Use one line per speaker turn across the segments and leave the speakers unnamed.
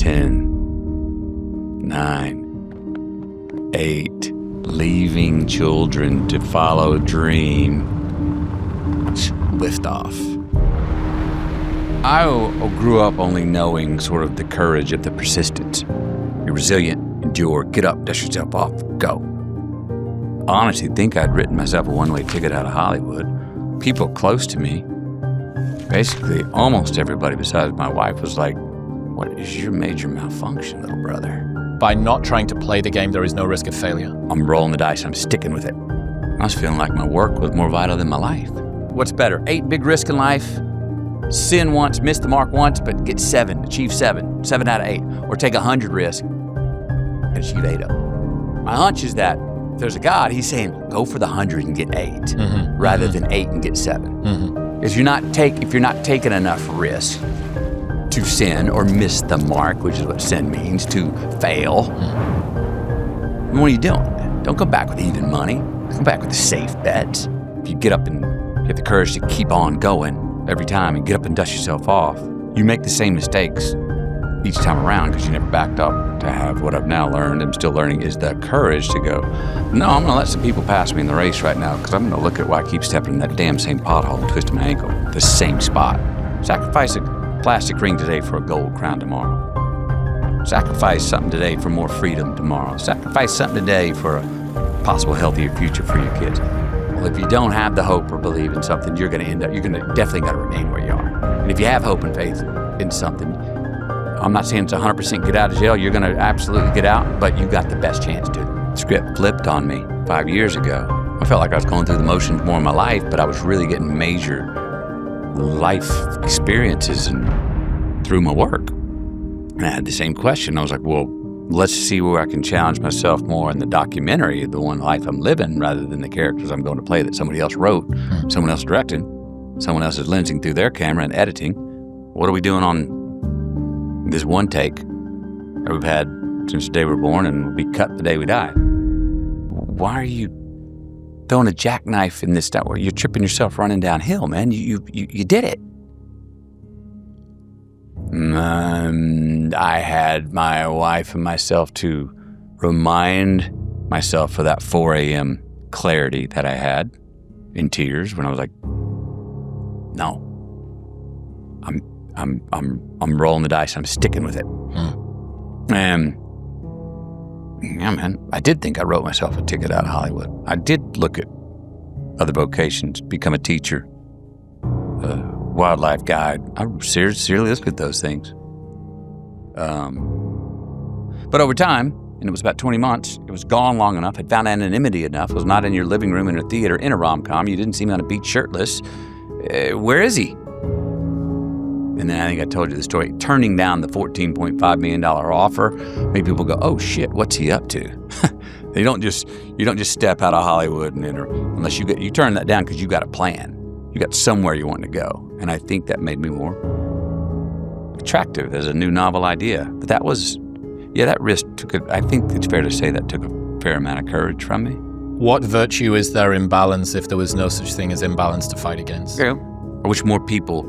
10, 9, 8, leaving children to follow dream. Lift off. I grew up only knowing sort of the courage of the persistence. You're resilient, endure, get up, dust yourself off, go. I honestly think I'd written myself a one-way ticket out of Hollywood. People close to me, basically almost everybody besides my wife, was like, what is your major malfunction, little brother?
By not trying to play the game, there is no risk of failure.
I'm rolling the dice, I'm sticking with it. I was feeling like my work was more vital than my life. What's better, 8 big risks in life? Sin once, miss the mark once, but get 7, achieve 7 out of 8. Or take 100 risks and achieve 8 of them. My hunch is that if there's a God, he's saying, go for the 100 and get 8, rather than 8 and get 7. Because if you're not taking enough risk to sin or miss the mark, which is what sin means, to fail, then what are you doing? Don't come back with even money. Come back with the safe bets. If you get up and get the courage to keep on going every time and get up and dust yourself off, you make the same mistakes each time around because you never backed up to have what I've now learned and still learning is the courage to go, no, I'm gonna let some people pass me in the race right now because I'm gonna look at why I keep stepping in that damn same pothole and twisting my ankle, the same spot. Sacrifice a plastic ring today for a gold crown tomorrow. Sacrifice something today for more freedom tomorrow. Sacrifice something today for a possible healthier future for your kids. Well, if you don't have the hope or believe in something, you're gonna definitely gotta remain where you are. And if you have hope and faith in something, I'm not saying it's 100% get out of jail, you're gonna absolutely get out, but you got the best chance to. The script flipped on me 5 years ago. I felt like I was going through the motions more in my life, but I was really getting major life experiences and through my work. And I had the same question. I was like, well, let's see where I can challenge myself more in the documentary, the one life I'm living, rather than the characters I'm going to play that somebody else wrote, someone else directed, someone else is lensing through their camera and editing. What are we doing on this one take that we've had since the day we were born and will be cut the day we die? Why are you throwing a jackknife in this stuff where you're tripping yourself running downhill, man? You did it. I had my wife and myself to remind myself of that 4 a.m. clarity that I had in tears when I was like, no, I'm rolling the dice. I'm sticking with it. And yeah, man, I did think I wrote myself a ticket out of Hollywood. I did look at other vocations, become a teacher, a wildlife guide. I seriously looked at those things. But over time, and it was about 20 months, it was gone long enough, had found anonymity enough, it was not in your living room in a theater in a rom-com, you didn't see me on a beach shirtless. Where is he? And then I think I told you the story, turning down the $14.5 million offer made people go, oh shit, what's he up to? You don't just step out of Hollywood and enter, unless you turn that down because you got a plan. You got somewhere you want to go. And I think that made me more attractive as a new novel idea. But that was, that risk I think it's fair to say that took a fair amount of courage from me.
What virtue is there in balance if there was no such thing as imbalance to fight against?
Yeah. I wish more people,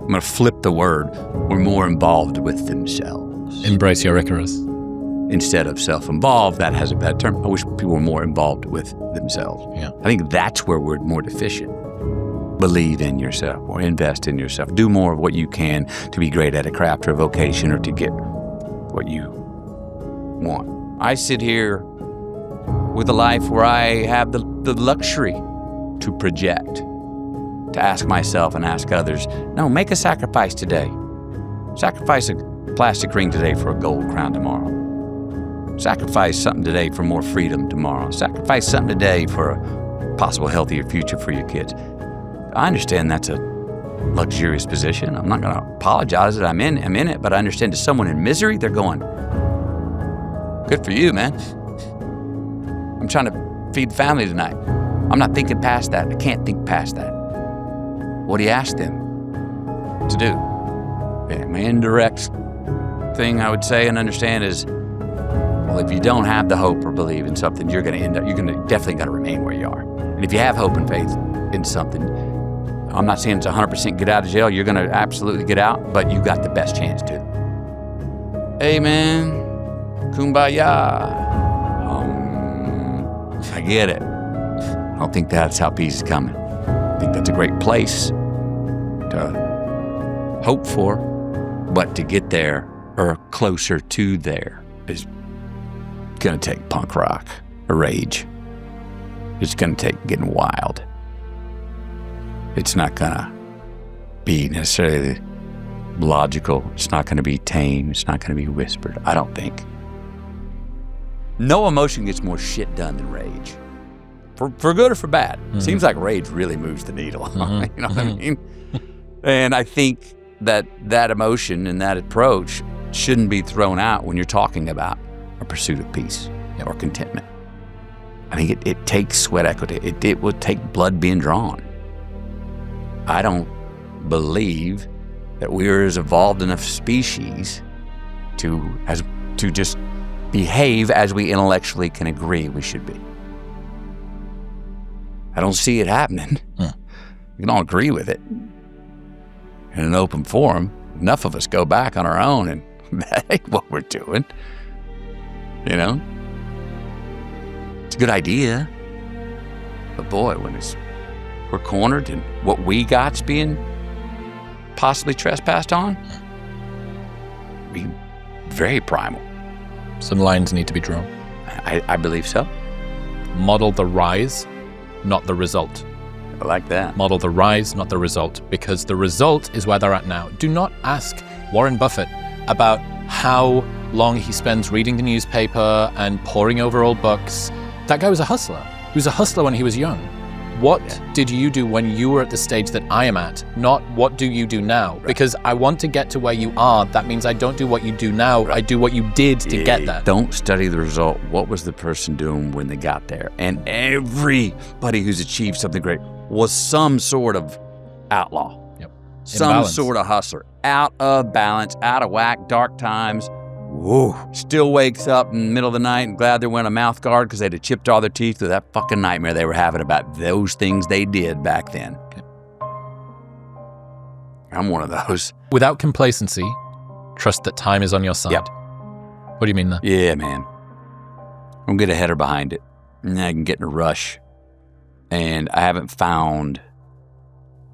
I'm going to flip the word, were more involved with themselves.
Embrace your Icarus.
Instead of self-involved, that has a bad term. I wish people were more involved with themselves.
Yeah.
I think that's where we're more deficient. Believe in yourself or invest in yourself. Do more of what you can to be great at a craft or a vocation or to get what you want. I sit here with a life where I have the luxury to project, to ask myself and ask others, no, make a sacrifice today. Sacrifice a plastic ring today for a gold crown tomorrow. Sacrifice something today for more freedom tomorrow. Sacrifice something today for a possible healthier future for your kids. I understand that's a luxurious position. I'm not going to apologize that I'm in it, but I understand to someone in misery, they're going, good for you, man. I'm trying to feed the family tonight. I'm not thinking past that. I can't think past that. What do you ask them to do? Yeah, my indirect thing I would say and understand is, well, if you don't have the hope or believe in something, you're definitely got to remain where you are. And if you have hope and faith in something, I'm not saying it's 100% get out of jail, you're going to absolutely get out, but you got the best chance to. hey man, kumbaya. I get it. I don't think that's how peace is coming. I think that's a great place to hope for, but to get there or closer to there is gonna take punk rock or rage. It's gonna take getting wild. It's not gonna be necessarily logical. It's not gonna be tame. It's not gonna be whispered. I don't think. No emotion gets more shit done than rage. For good or for bad. Mm-hmm. Seems like rage really moves the needle. Mm-hmm. You know what I mean? And I think that emotion and that approach shouldn't be thrown out when you're talking about a pursuit of peace or contentment. I think it takes sweat equity. It will take blood being drawn. I don't believe that we're as evolved enough species to just behave as we intellectually can agree we should be. I don't see it happening. We can all agree with it. In an open forum, enough of us go back on our own and that ain't what we're doing. You know? It's a good idea. But boy, when we're cornered and what we got's being possibly trespassed on, be very primal.
Some lines need to be drawn.
I believe so.
Model the rise, not the result.
I like that.
Model the rise, not the result, because the result is where they're at now. Do not ask Warren Buffett about how long he spends reading the newspaper and poring over old books. That guy was a hustler. He was a hustler when he was young. What did you do when you were at the stage that I am at? Not what do you do now? Right. Because I want to get to where you are. That means I don't do what you do now. Right. I do what you did to get that.
Don't study the result. What was the person doing when they got there? And everybody who's achieved something great was some sort of outlaw.
Yep.
Some sort of hustler. Out of balance, out of whack, dark times. Whoa. Still wakes up in the middle of the night and glad they're wearing a mouth guard because they'd have chipped all their teeth with that fucking nightmare they were having about those things they did back then. Okay. I'm one of those.
Without complacency, trust that time is on your side.
Yep.
What do you mean there?
Yeah, man. I'm get a header behind it. And I can get in a rush. And I haven't found...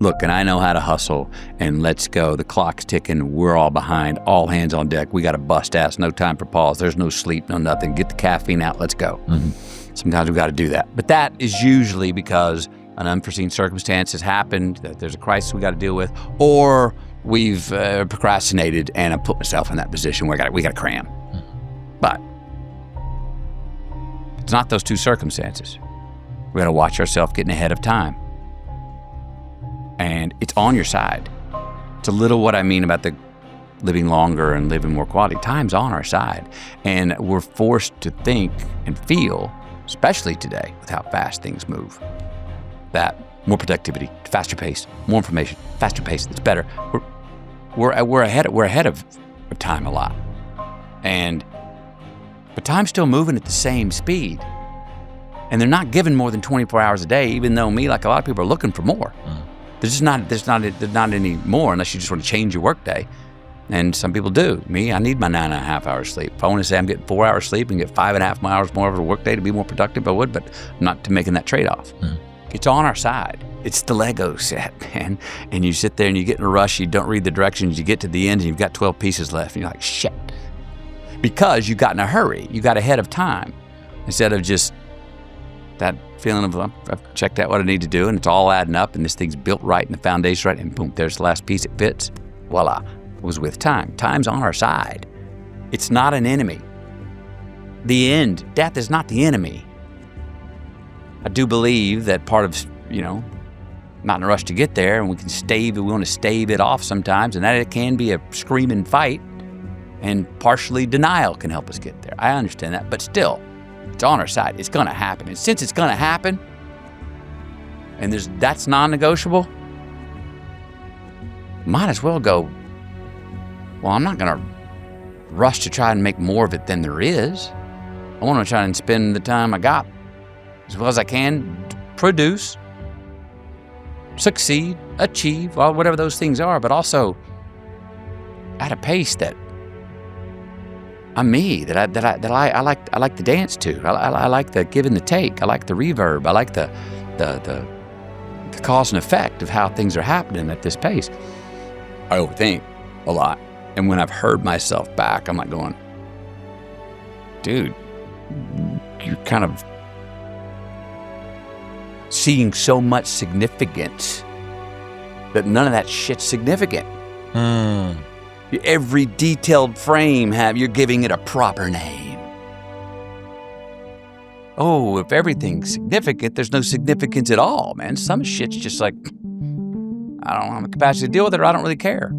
Look, and I know how to hustle, and let's go. The clock's ticking. We're all behind. All hands on deck. We got to bust ass. No time for pause. There's no sleep, no nothing. Get the caffeine out. Let's go. Mm-hmm. Sometimes we got to do that. But that is usually because an unforeseen circumstance has happened, that there's a crisis we got to deal with, or we've procrastinated, and I put myself in that position where we got to cram. Mm-hmm. But it's not those two circumstances. We got to watch ourselves getting ahead of time. And it's on your side. It's a little what I mean about the living longer and living more quality. Time's on our side. And we're forced to think and feel, especially today with how fast things move, that more productivity, faster pace, more information, faster pace, it's better. We're ahead of time a lot. But time's still moving at the same speed. And they're not given more than 24 hours a day, even though like a lot of people are looking for more. There's not any more unless you just want to change your workday. And some people do. Me, I need my 9.5 hours sleep. If I want to say I'm getting 4 hours sleep and get 5.5 hours more of a workday to be more productive, I would, but I'm not making that trade-off. It's on our side. It's the Lego set, man. And you sit there and you get in a rush, you don't read the directions, you get to the end and you've got 12 pieces left and you're like, shit. Because you got in a hurry, you got ahead of time. Instead of just that feeling of I've checked out what I need to do and it's all adding up and this thing's built right and the foundation's right and boom, there's the last piece, it fits. Voila, it was with time. Time's on our side. It's not an enemy. The end, death is not the enemy. I do believe that part of, not in a rush to get there and we want to stave it off sometimes and that it can be a screaming fight and partially denial can help us get there. I understand that, but still, it's on our side. It's going to happen. And since it's going to happen, and that's non-negotiable, might as well go, well, I'm not going to rush to try and make more of it than there is. I want to try and spend the time I got as well as I can to produce, succeed, achieve, whatever those things are, but also at a pace that I'm me, that I like to dance to. I like the give and the take. I like the reverb. I like the cause and effect of how things are happening at this pace. I overthink a lot. And when I've heard myself back, I'm like going, dude, you're kind of seeing so much significance that none of that shit's significant. Every detailed frame you're giving it a proper name. Oh, if everything's significant, there's no significance at all, man. Some shit's just like, I don't have the capacity to deal with it, or I don't really care.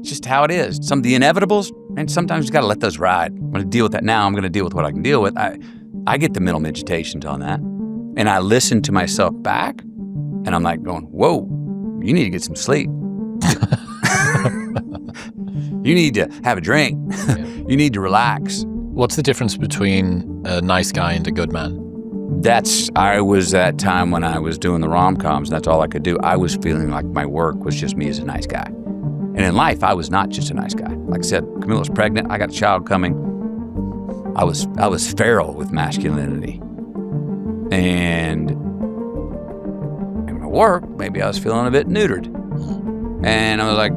It's just how it is. Some of the inevitables, and sometimes you got to let those ride. I'm going to deal with that now. I'm going to deal with what I can deal with. I get the mental meditations on that, and I listen to myself back, and I'm like going, whoa, you need to get some sleep. You need to have a drink. You need to relax.
What's the difference between a nice guy and a good man?
I was that time when I was doing the rom-coms, and that's all I could do. I was feeling like my work was just me as a nice guy. And in life, I was not just a nice guy. Like I said, Camilla was pregnant. I got a child coming. I was feral with masculinity. And in my work, maybe I was feeling a bit neutered. And I was like,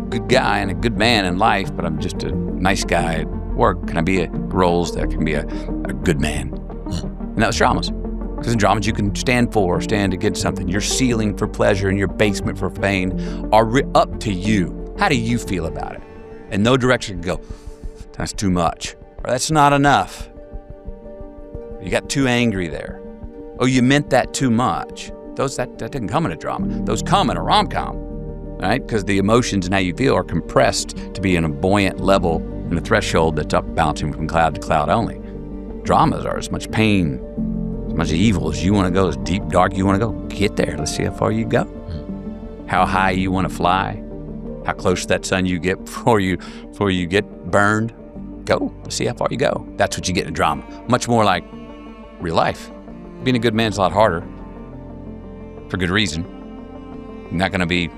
good guy and a good man in life, but I'm just a nice guy at work. Can I be roles that can be a good man? And that was dramas. Because in dramas, you can stand against something. Your ceiling for pleasure and your basement for pain are up to you. How do you feel about it? And no direction can go, that's too much, or that's not enough. You got too angry there. Oh, you meant that too much. That didn't come in a drama. Those come in a rom-com. Right? Because the emotions and how you feel are compressed to be in a buoyant level and a threshold that's up bouncing from cloud to cloud only. Dramas are as much pain, as much evil as you want to go, as deep, dark you want to go. Get there. Let's see how far you go. How high you want to fly. How close to that sun you get before you get burned. Go. Let's see how far you go. That's what you get in a drama. Much more like real life. Being a good man's a lot harder. For good reason. You're not going to be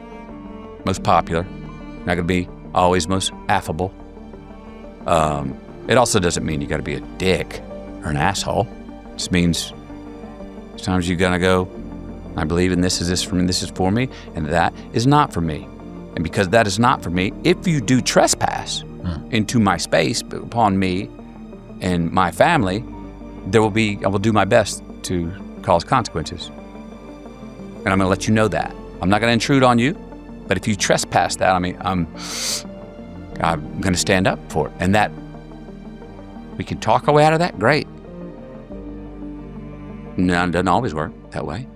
most popular, not going to be always most affable. It also doesn't mean you got to be a dick or an asshole. It just means sometimes you're going to go, I believe in this is for me, and that is not for me. And because that is not for me, if you do trespass into my space upon me and my family, I will do my best to cause consequences. And I'm going to let you know that. I'm not going to intrude on you. But if you trespass that, I'm going to stand up for it. And that, we can talk our way out of that, great. No, it doesn't always work that way.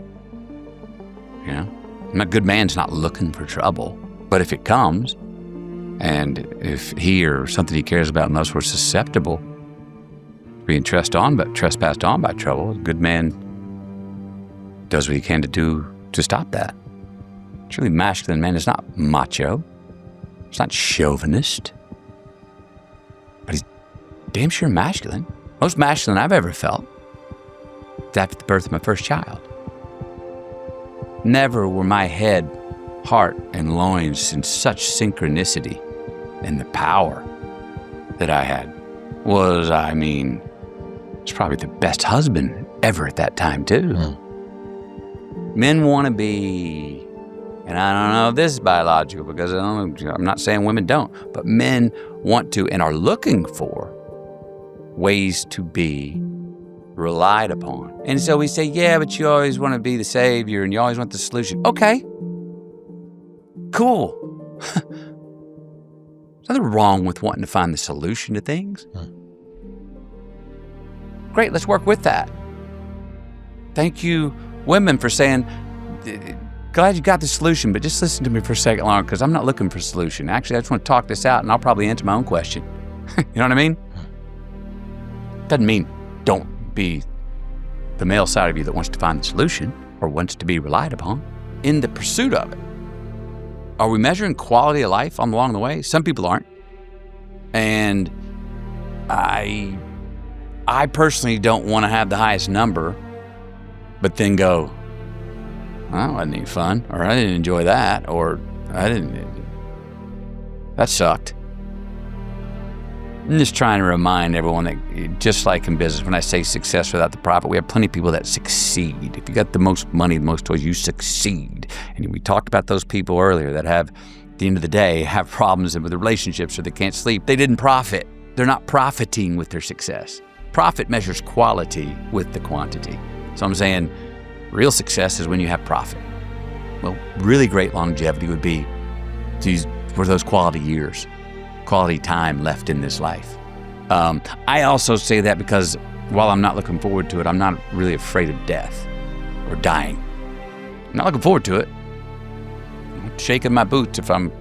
You know? A good man's not looking for trouble. But if it comes, and if he or something he cares about and loves were susceptible to being trespassed on by trouble, a good man does what he can to do to stop that. Truly masculine man is not macho. It's not chauvinist. But he's damn sure masculine. Most masculine I've ever felt. After the birth of my first child. Never were my head, heart, and loins in such synchronicity, and the power that I had was, it's probably the best husband ever at that time too. Men want to be, and I don't know if this is biological because I'm not saying women don't, but men want to and are looking for ways to be relied upon. And so we say, yeah, but you always want to be the savior and you always want the solution. Okay, cool. There's nothing wrong with wanting to find the solution to things. Great, let's work with that. Thank you, women, for saying, glad you got the solution, but just listen to me for a second longer because I'm not looking for a solution. Actually, I just want to talk this out and I'll probably answer my own question. You know what I mean? Doesn't mean don't be the male side of you that wants to find the solution or wants to be relied upon in the pursuit of it. Are we measuring quality of life along the way? Some people aren't. And I personally don't want to have the highest number, but then go, well, that wasn't any fun, or I didn't enjoy that, or that sucked. I'm just trying to remind everyone that just like in business, when I say success without the profit, we have plenty of people that succeed. If you got the most money, the most toys, you succeed. And we talked about those people earlier that have, at the end of the day, have problems with relationships or they can't sleep. They didn't profit. They're not profiting with their success. Profit measures quality with the quantity. So I'm saying real success is when you have profit. Well, really great longevity would be for those quality years, quality time left in this life. I also say that because while I'm not looking forward to it, I'm not really afraid of death or dying. I'm not looking forward to it. I'm shaking my boots if I'm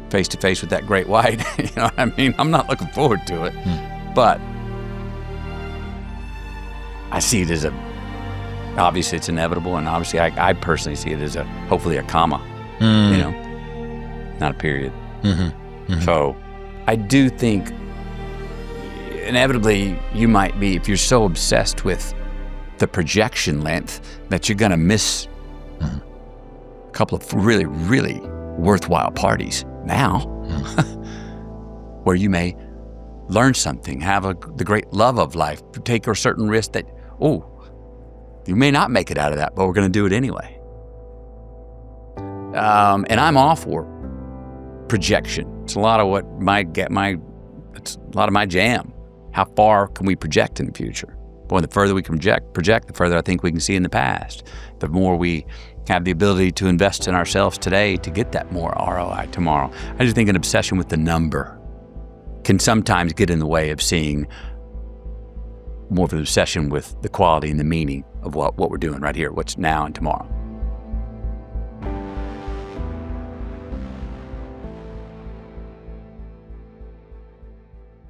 face to face with that great white. You know what I mean? I'm not looking forward to it. But I see it as obviously it's inevitable, and obviously I personally see it as hopefully a comma, you know, not a period. So I do think inevitably you might be, if you're so obsessed with the projection length, that you're going to miss a couple of really, really worthwhile parties now where you may learn something, have the great love of life, take a certain risk that, you may not make it out of that, but we're going to do it anyway. And I'm all for projection. It's a lot of what it's a lot of my jam. How far can we project in the future? Boy, the further we can project, the further I think we can see in the past. The more we have the ability to invest in ourselves today to get that more ROI tomorrow. I just think an obsession with the number can sometimes get in the way of seeing more of an obsession with the quality and the meaning of what we're doing right here, what's now and tomorrow.